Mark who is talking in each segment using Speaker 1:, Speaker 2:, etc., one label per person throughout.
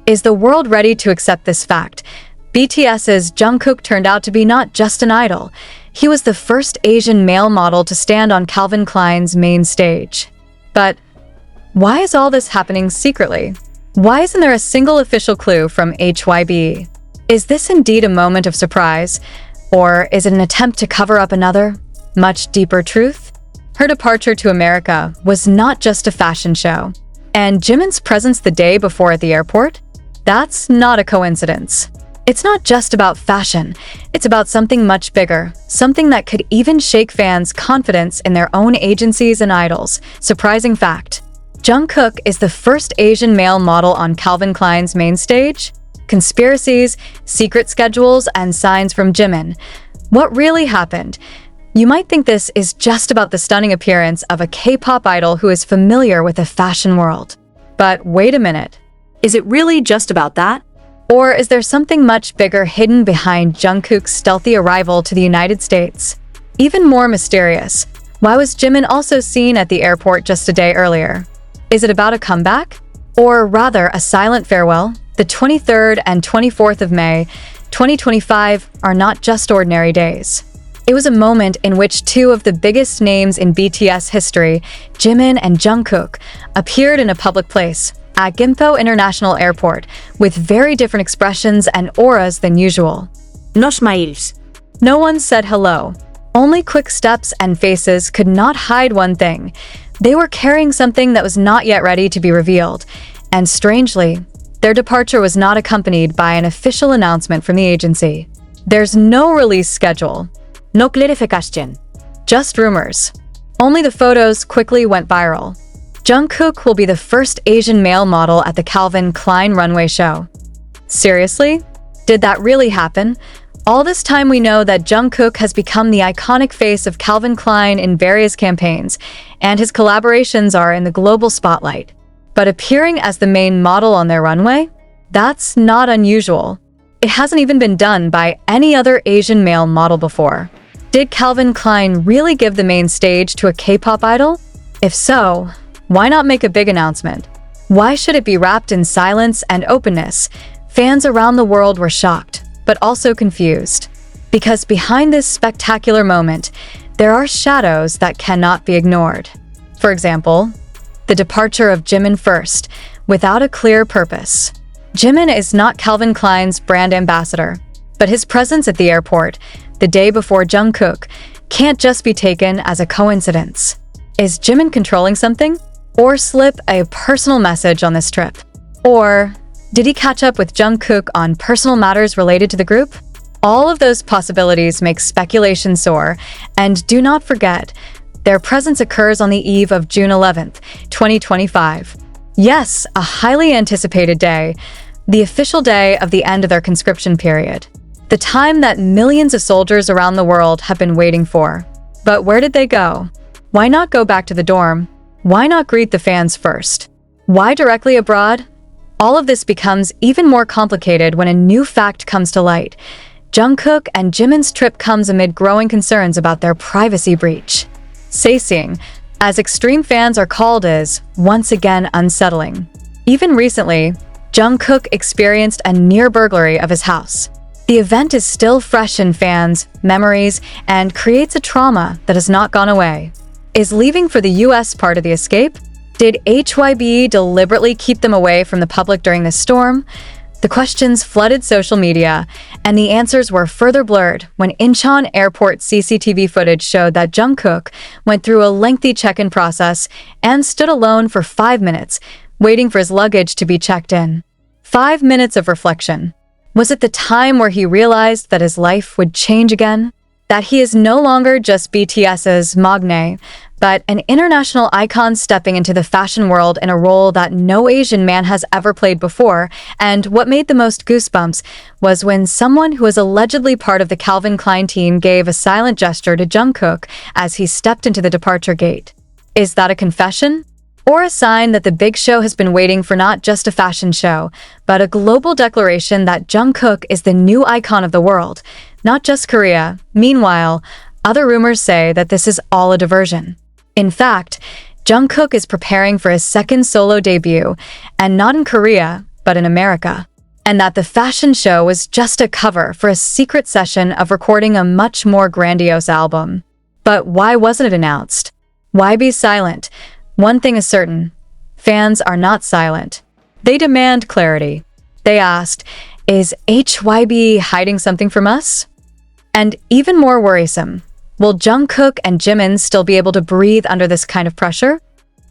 Speaker 1: Is the world ready to accept this fact? BTS's Jungkook turned out to be not just an idol. He was the first Asian male model to stand on Calvin Klein's main stage. But why is all this happening secretly? Why isn't there a single official clue from HYB? Is this indeed a moment of surprise? Or is it an attempt to cover up another, much deeper truth? Her departure to America was not just a fashion show. And Jimin's presence the day before at the airport? That's not a coincidence. It's not just about fashion, it's about something much bigger, something that could even shake fans' confidence in their own agencies and idols. Surprising fact: Jungkook is the first Asian male model on Calvin Klein's main stage? Conspiracies, secret schedules, and signs from Jimin. What really happened? You might think this is just about the stunning appearance of a K-pop idol who is familiar with the fashion world. But wait a minute. Is it really just about that? Or is there something much bigger hidden behind Jungkook's stealthy arrival to the United States? Even more mysterious, why was Jimin also seen at the airport just a day earlier? Is it about a comeback? Or rather, a silent farewell? The 23rd and 24th of May, 2025 are not just ordinary days. It was a moment in which two of the biggest names in BTS history, Jimin and Jungkook, appeared in a public place, at Gimpo International Airport, with very different expressions and auras than usual.
Speaker 2: No smiles.
Speaker 1: No one said hello. Only quick steps and faces could not hide one thing. They were carrying something that was not yet ready to be revealed. And strangely, their departure was not accompanied by an official announcement from the agency. There's no release schedule.
Speaker 2: No clarification.
Speaker 1: Just rumors. Only the photos quickly went viral. Jungkook will be the first Asian male model at the Calvin Klein runway show. Seriously? Did that really happen? All this time we know that Jungkook has become the iconic face of Calvin Klein in various campaigns, and his collaborations are in the global spotlight. But appearing as the main model on their runway? That's not unusual. It hasn't even been done by any other Asian male model before. Did Calvin Klein really give the main stage to a K-pop idol? If so, why not make a big announcement? Why should it be wrapped in silence and openness? Fans around the world were shocked, but also confused. Because behind this spectacular moment, there are shadows that cannot be ignored. For example, the departure of Jimin first, without a clear purpose. Jimin is not Calvin Klein's brand ambassador, but his presence at the airport, the day before Jungkook, can't just be taken as a coincidence. Is Jimin controlling something? Or slip a personal message on this trip? Or did he catch up with Jungkook on personal matters related to the group? All of those possibilities make speculation soar, and do not forget, their presence occurs on the eve of June 11th, 2025. Yes, a highly anticipated day, the official day of the end of their conscription period. The time that millions of soldiers around the world have been waiting for. But where did they go? Why not go back to the dorm? Why not greet the fans first? Why directly abroad? All of this becomes even more complicated when a new fact comes to light. Jungkook and Jimin's trip comes amid growing concerns about their privacy breach. Saseing, as extreme fans are called, is once again unsettling. Even recently, Jungkook experienced a near burglary of his house. The event is still fresh in fans' memories and creates a trauma that has not gone away. Is leaving for the US part of the escape? Did HYB deliberately keep them away from the public during this storm? The questions flooded social media, and the answers were further blurred when Incheon Airport CCTV footage showed that Jungkook went through a lengthy check-in process and stood alone for 5 minutes, waiting for his luggage to be checked in. 5 minutes of reflection. Was it the time where he realized that his life would change again? That he is no longer just BTS's Magne, but an international icon stepping into the fashion world in a role that no Asian man has ever played before? And what made the most goosebumps was when someone who was allegedly part of the Calvin Klein team gave a silent gesture to Jungkook as he stepped into the departure gate. Is that a confession? Or a sign that the big show has been waiting for not just a fashion show, but a global declaration that Jungkook is the new icon of the world, not just Korea? Meanwhile, other rumors say that this is all a diversion. In fact, Jungkook is preparing for his second solo debut, and not in Korea, but in America, and that the fashion show was just a cover for a secret session of recording a much more grandiose album. But why wasn't it announced? Why be silent? One thing is certain. Fans are not silent. They demand clarity. They asked, is HYB hiding something from us? And even more worrisome, will Jungkook and Jimin still be able to breathe under this kind of pressure?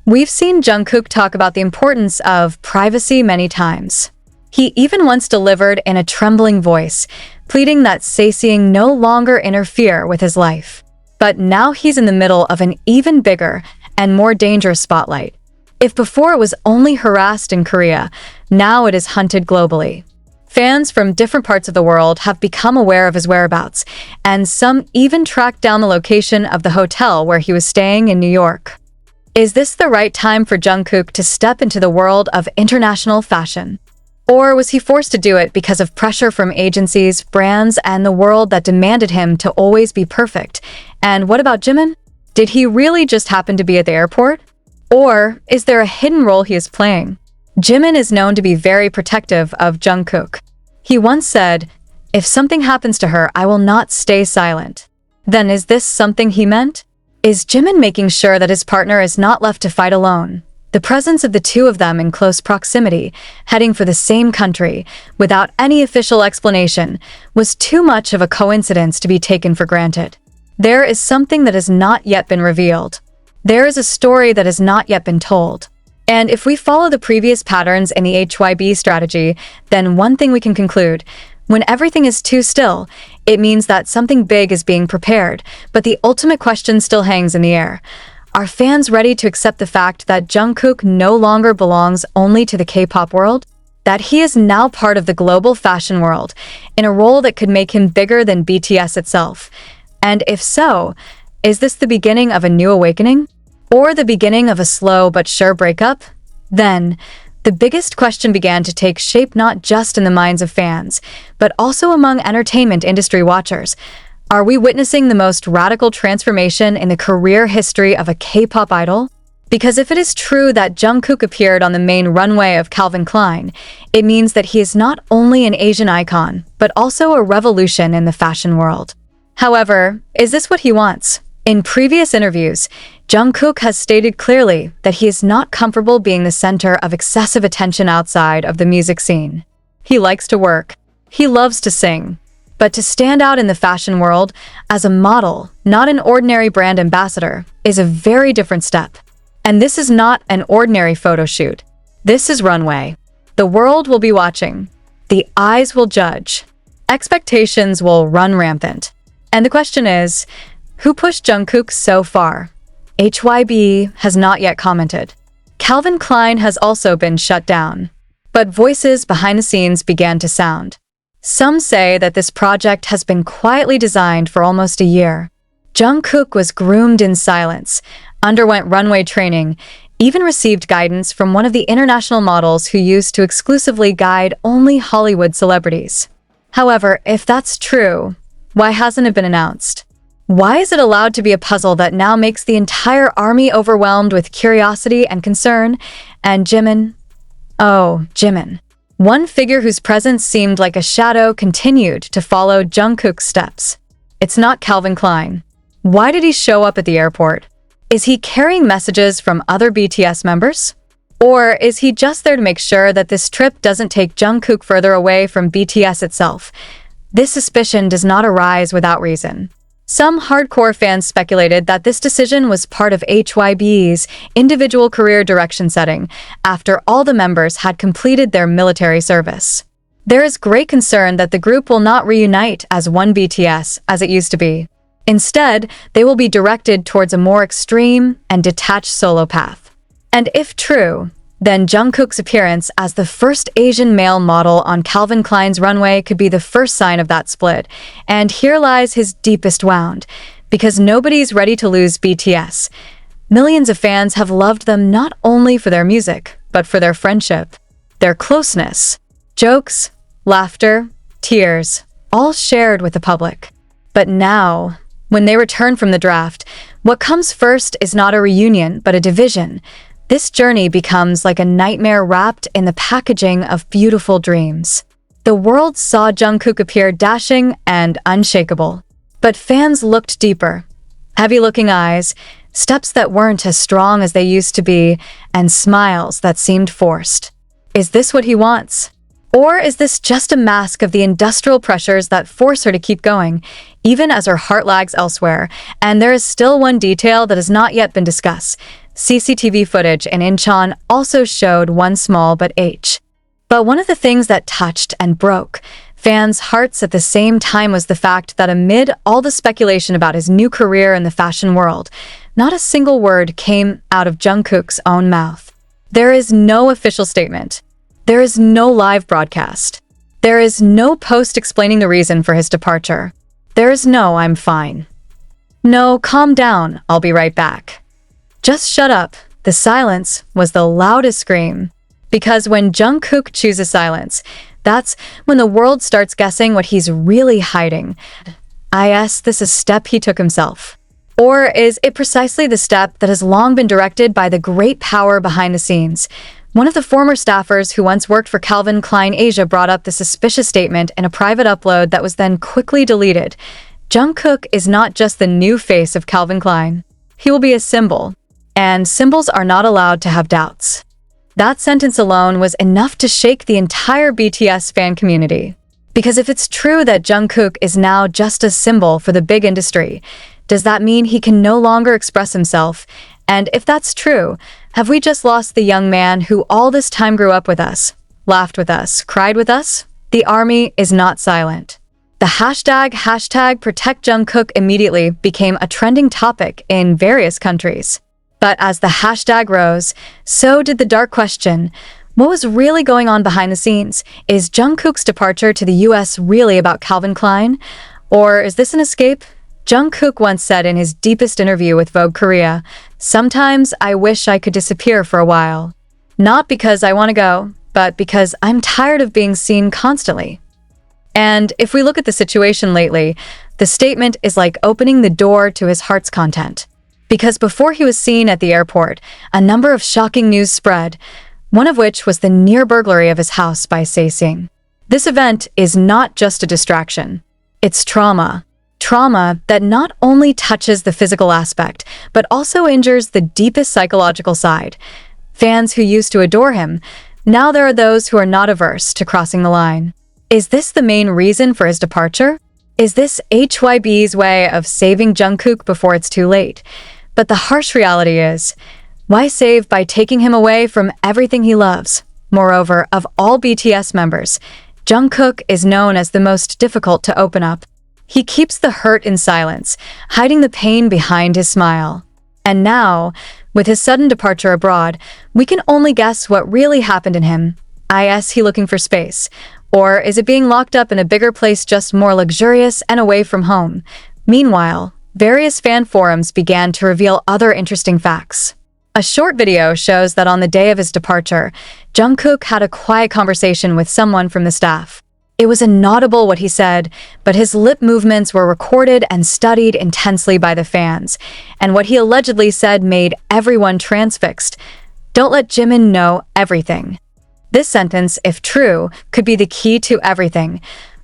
Speaker 1: We've seen Jungkook talk about the importance of privacy many times. He even once delivered in a trembling voice, pleading that sightseeing no longer interfere with his life. But now he's in the middle of an even bigger and more dangerous spotlight. If before it was only harassed in Korea, now it is hunted globally. Fans from different parts of the world have become aware of his whereabouts, and some even tracked down the location of the hotel where he was staying in New York. Is this the right time for Jungkook to step into the world of international fashion? Or was he forced to do it because of pressure from agencies, brands, and the world that demanded him to always be perfect? And what about Jimin? Did he really just happen to be at the airport? Or is there a hidden role he is playing? Jimin is known to be very protective of Jungkook. He once said, "If something happens to her, I will not stay silent." Then is this something he meant? Is Jimin making sure that his partner is not left to fight alone? The presence of the two of them in close proximity, heading for the same country, without any official explanation, was too much of a coincidence to be taken for granted. There is something that has not yet been revealed. There is a story that has not yet been told. And if we follow the previous patterns in the HYB strategy, then one thing we can conclude: when everything is too still, it means that something big is being prepared, but the ultimate question still hangs in the air. Are fans ready to accept the fact that Jungkook no longer belongs only to the K-pop world? That he is now part of the global fashion world, in a role that could make him bigger than BTS itself? And if so, is this the beginning of a new awakening? Or the beginning of a slow but sure breakup? Then, the biggest question began to take shape not just in the minds of fans, but also among entertainment industry watchers. Are we witnessing the most radical transformation in the career history of a K-pop idol? Because if it is true that Jungkook appeared on the main runway of Calvin Klein, it means that he is not only an Asian icon, but also a revolution in the fashion world. However, is this what he wants? In previous interviews, Jungkook has stated clearly that he is not comfortable being the center of excessive attention outside of the music scene. He likes to work. He loves to sing. But to stand out in the fashion world as a model, not an ordinary brand ambassador, is a very different step. And this is not an ordinary photo shoot. This is runway. The world will be watching. The eyes will judge. Expectations will run rampant. And the question is, who pushed Jungkook so far? HYB has not yet commented. Calvin Klein has also been shut down. But voices behind the scenes began to sound. Some say that this project has been quietly designed for almost a year. Jungkook was groomed in silence, underwent runway training, even received guidance from one of the international models who used to exclusively guide only Hollywood celebrities. However, if that's true, why hasn't it been announced? Why is it allowed to be a puzzle that now makes the entire army overwhelmed with curiosity and concern? And Jimin? Oh, Jimin. One figure whose presence seemed like a shadow continued to follow Jungkook's steps. It's not Calvin Klein. Why did he show up at the airport? Is he carrying messages from other BTS members? Or is he just there to make sure that this trip doesn't take Jungkook further away from BTS itself? This suspicion does not arise without reason. Some hardcore fans speculated that this decision was part of HYB's individual career direction setting after all the members had completed their military service. There is great concern that the group will not reunite as one BTS as it used to be. Instead, they will be directed towards a more extreme and detached solo path. And if true, then Jungkook's appearance as the first Asian male model on Calvin Klein's runway could be the first sign of that split. And here lies his deepest wound, because nobody's ready to lose BTS. Millions of fans have loved them not only for their music, but for their friendship, their closeness, jokes, laughter, tears, all shared with the public. But now, when they return from the draft, what comes first is not a reunion, but a division. This journey becomes like a nightmare wrapped in the packaging of beautiful dreams. The world saw Jungkook appear dashing and unshakable. But fans looked deeper. Heavy-looking eyes, steps that weren't as strong as they used to be, and smiles that seemed forced. Is this what he wants? Or is this just a mask of the industrial pressures that force her to keep going, even as her heart lags elsewhere? And there is still one detail that has not yet been discussed. CCTV footage in Incheon also showed one small but But one of the things that touched and broke fans' hearts at the same time was the fact that amid all the speculation about his new career in the fashion world, not a single word came out of Jungkook's own mouth. There is no official statement. There is no live broadcast. There is no post explaining the reason for his departure. There is no "I'm fine." No, calm down, I'll be right back. Just shut up. The silence was the loudest scream. Because when Jungkook chooses silence, that's when the world starts guessing what he's really hiding. Is this a step he took himself? Or is it precisely the step that has long been directed by the great power behind the scenes? One of the former staffers who once worked for Calvin Klein Asia brought up the suspicious statement in a private upload that was then quickly deleted. Jungkook is not just the new face of Calvin Klein. He will be a symbol, and symbols are not allowed to have doubts. That sentence alone was enough to shake the entire BTS fan community. Because if it's true that Jungkook is now just a symbol for the big industry, does that mean he can no longer express himself? And if that's true, have we just lost the young man who all this time grew up with us, laughed with us, cried with us? The army is not silent. The hashtag Protect Jungkook immediately became a trending topic in various countries. But as the hashtag rose, so did the dark question. What was really going on behind the scenes? Is Jungkook's departure to the US really about Calvin Klein? Or is this an escape? Jungkook once said in his deepest interview with Vogue Korea, "Sometimes I wish I could disappear for a while. Not because I want to go, but because I'm tired of being seen constantly." And if we look at the situation lately, the statement is like opening the door to his heart's content. Because before he was seen at the airport, a number of shocking news spread, one of which was the near burglary of his house by Sae-sing. This event is not just a distraction. It's trauma. Trauma that not only touches the physical aspect, but also injures the deepest psychological side. Fans who used to adore him, now there are those who are not averse to crossing the line. Is this the main reason for his departure? Is this HYB's way of saving Jungkook before it's too late? But the harsh reality is, why save by taking him away from everything he loves? Moreover, of all BTS members, Jungkook is known as the most difficult to open up. He keeps the hurt in silence, hiding the pain behind his smile. And now, with his sudden departure abroad, we can only guess what really happened in him. Is he looking for space? Or is it being locked up in a bigger place just more luxurious and away from home? Meanwhile, various fan forums began to reveal other interesting facts. A short video shows that on the day of his departure, Jungkook had a quiet conversation with someone from the staff. It was inaudible what he said, but his lip movements were recorded and studied intensely by the fans, and what he allegedly said made everyone transfixed. "Don't let Jimin know everything." This sentence, if true, could be the key to everything.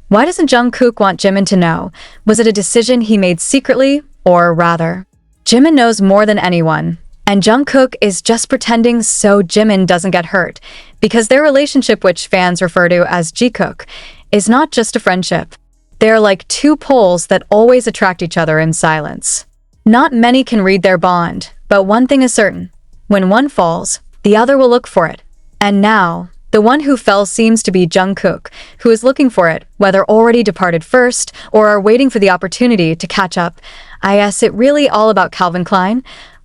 Speaker 1: Why doesn't Jungkook want Jimin to know? Was it a decision he made secretly, or rather? Jimin knows more than anyone, and Jungkook is just pretending so Jimin doesn't get hurt, because their relationship, which fans refer to as Jikook, is not just a friendship. They're like two poles that always attract each other in silence. Not many can read their bond, but one thing is certain. When one falls, the other will look for it. And now, the one who fell seems to be Jungkook, who is looking for it, whether already departed first or are waiting for the opportunity to catch up. Is it really all about Calvin Klein?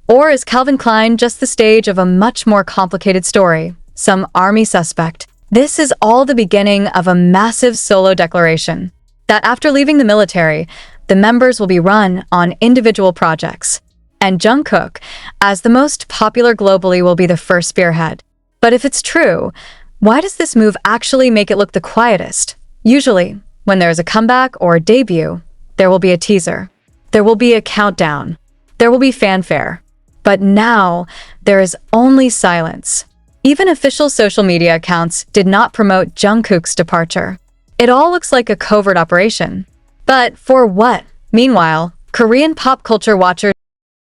Speaker 1: Or is Calvin Klein just the stage of a much more complicated story? Some army suspect. This is all the beginning of a massive solo declaration. That after leaving the military, the members will be run on individual projects. And Jungkook, as the most popular globally, will be the first spearhead. But if it's true, why does this move actually make it look the quietest? Usually, when there is a comeback or a debut, there will be a teaser. There will be a countdown. There will be fanfare. But now, there is only silence. Even official social media accounts did not promote Jungkook's departure. It all looks like a covert operation. But for what? Meanwhile, Korean pop culture watchers